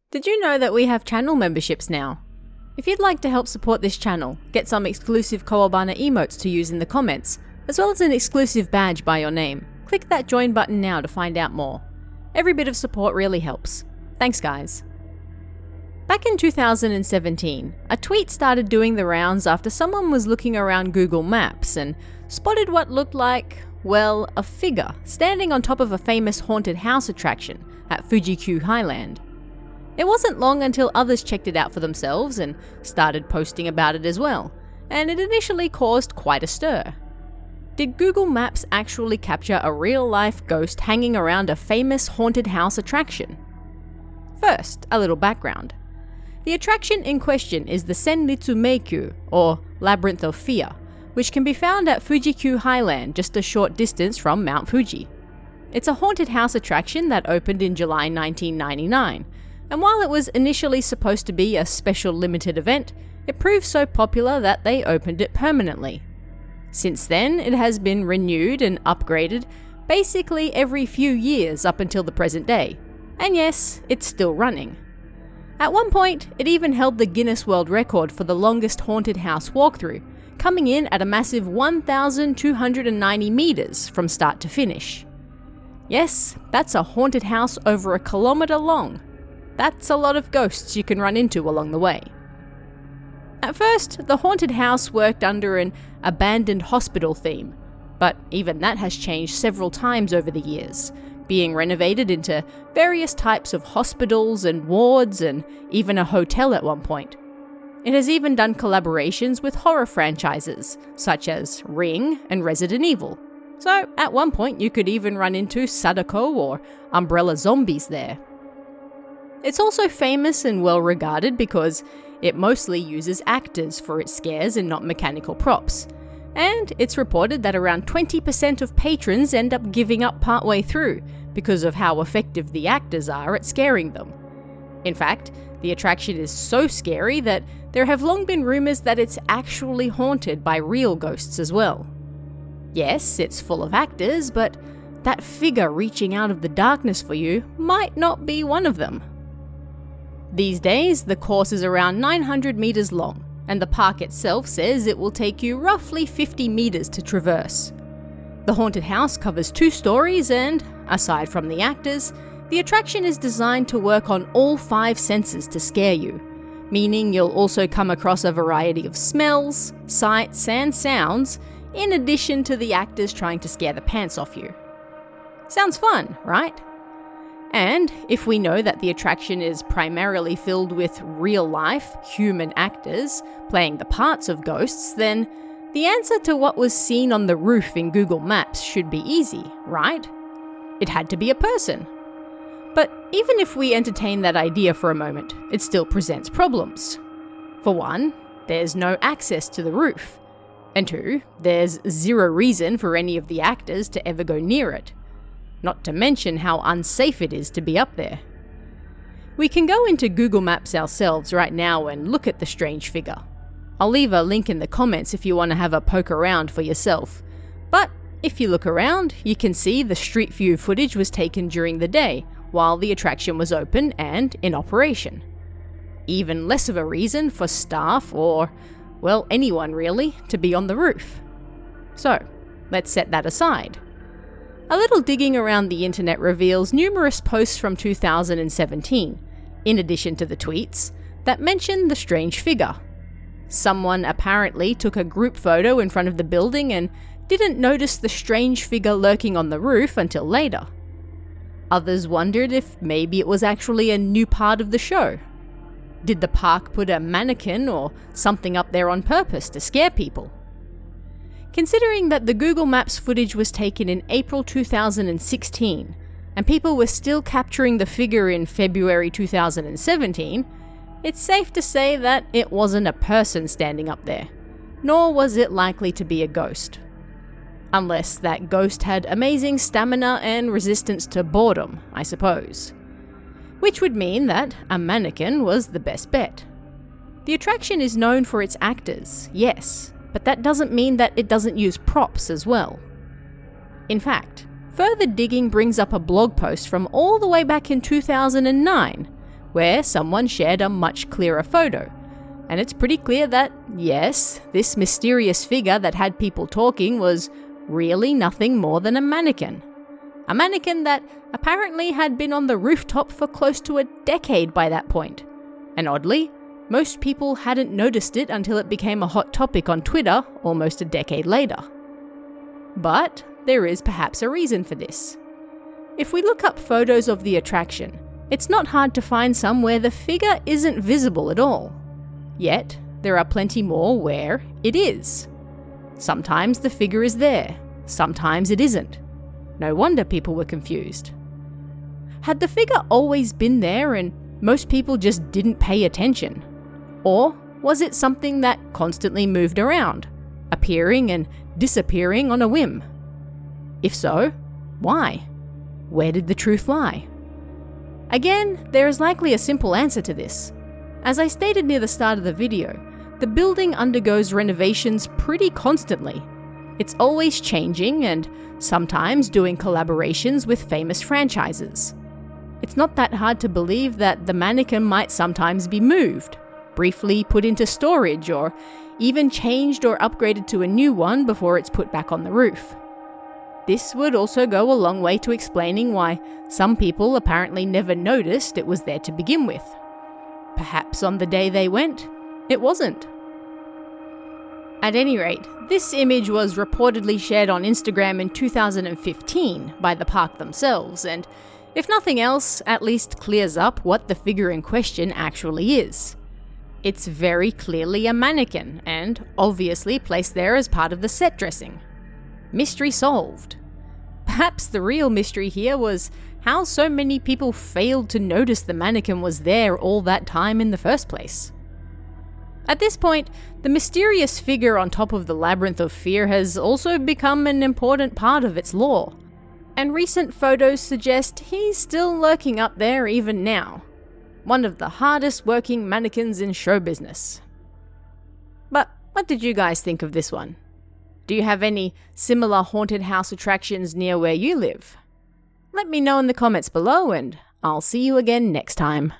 Did you know that we have channel memberships now? If you'd like to help support this channel, get some exclusive Kowabana emotes to use in the comments, as well as an exclusive badge by your name, click that join button now to find out more. Every bit of support really helps. Thanks guys. Back in 2017, a tweet started doing the rounds after someone was looking around Google Maps and spotted what looked like, well, a figure standing on top of a famous haunted house attraction at Fuji-Q Highland. It wasn't long until others checked it out for themselves and started posting about it as well, and it initially caused quite a stir. Did Google Maps actually capture a real-life ghost hanging around a famous haunted house attraction? First, a little background. The attraction in question is the Senritsu Meikyu, or Labyrinth of Fear, which can be found at Fuji-Q Highland, just a short distance from Mount Fuji. It's a haunted house attraction that opened in July 1999, and while it was initially supposed to be a special limited event, it proved so popular that they opened it permanently. Since then, it has been renewed and upgraded basically every few years up until the present day. And yes, it's still running. At one point, it even held the Guinness World Record for the longest haunted house walkthrough, coming in at a massive 1,290 meters from start to finish. Yes, that's a haunted house over a kilometer long. That's a lot of ghosts you can run into along the way. At first, the haunted house worked under an abandoned hospital theme, but even that has changed several times over the years, being renovated into various types of hospitals and wards and even a hotel at one point. It has even done collaborations with horror franchises, such as Ring and Resident Evil. So at one point you could even run into Sadako or Umbrella Zombies there. It's also famous and well regarded because it mostly uses actors for its scares and not mechanical props. And it's reported that around 20% of patrons end up giving up partway through because of how effective the actors are at scaring them. In fact, the attraction is so scary that there have long been rumors that it's actually haunted by real ghosts as well. Yes, it's full of actors, but that figure reaching out of the darkness for you might not be one of them. These days, the course is around 900 meters long, and the park itself says it will take you roughly 50 meters to traverse. The haunted house covers 2 stories and, aside from the actors, the attraction is designed to work on all 5 senses to scare you, meaning you'll also come across a variety of smells, sights, and sounds, in addition to the actors trying to scare the pants off you. Sounds fun, right? And if we know that the attraction is primarily filled with real-life, human actors playing the parts of ghosts, then the answer to what was seen on the roof in Google Maps should be easy, right? It had to be a person. But even if we entertain that idea for a moment, it still presents problems. For one, there's no access to the roof. And 2, there's zero reason for any of the actors to ever go near it. Not to mention how unsafe it is to be up there. We can go into Google Maps ourselves right now and look at the strange figure. I'll leave a link in the comments if you want to have a poke around for yourself. But if you look around, you can see the street view footage was taken during the day while the attraction was open and in operation. Even less of a reason for staff or, well, anyone really, to be on the roof. So, let's set that aside. A little digging around the internet reveals numerous posts from 2017, in addition to the tweets, that mention the strange figure. Someone apparently took a group photo in front of the building and didn't notice the strange figure lurking on the roof until later. Others wondered if maybe it was actually a new part of the show. Did the park put a mannequin or something up there on purpose to scare people? Considering that the Google Maps footage was taken in April 2016, and people were still capturing the figure in February 2017, it's safe to say that it wasn't a person standing up there, nor was it likely to be a ghost. Unless that ghost had amazing stamina and resistance to boredom, I suppose. Which would mean that a mannequin was the best bet. The attraction is known for its actors, yes, but that doesn't mean that it doesn't use props as well. In fact, further digging brings up a blog post from all the way back in 2009, where someone shared a much clearer photo. And it's pretty clear that, yes, this mysterious figure that had people talking was really nothing more than a mannequin. A mannequin that apparently had been on the rooftop for close to a decade by that point. And oddly, most people hadn't noticed it until it became a hot topic on Twitter almost a decade later. But there is perhaps a reason for this. If we look up photos of the attraction, it's not hard to find some where the figure isn't visible at all. Yet, there are plenty more where it is. Sometimes the figure is there, sometimes it isn't. No wonder people were confused. Had the figure always been there and most people just didn't pay attention? Or was it something that constantly moved around, appearing and disappearing on a whim? If so, why? Where did the truth lie? Again, there is likely a simple answer to this. As I stated near the start of the video, the building undergoes renovations pretty constantly. It's always changing and sometimes doing collaborations with famous franchises. It's not that hard to believe that the mannequin might sometimes be moved, briefly put into storage, or even changed or upgraded to a new one before it's put back on the roof. This would also go a long way to explaining why some people apparently never noticed it was there to begin with. Perhaps on the day they went, it wasn't. At any rate, this image was reportedly shared on Instagram in 2015 by the park themselves, and if nothing else, at least clears up what the figure in question actually is. It's very clearly a mannequin, and obviously placed there as part of the set dressing. Mystery solved. Perhaps the real mystery here was how so many people failed to notice the mannequin was there all that time in the first place. At this point, the mysterious figure on top of the Labyrinth of Fear has also become an important part of its lore, and recent photos suggest he's still lurking up there even now. One of the hardest working mannequins in show business. But what did you guys think of this one? Do you have any similar haunted house attractions near where you live? Let me know in the comments below, and I'll see you again next time.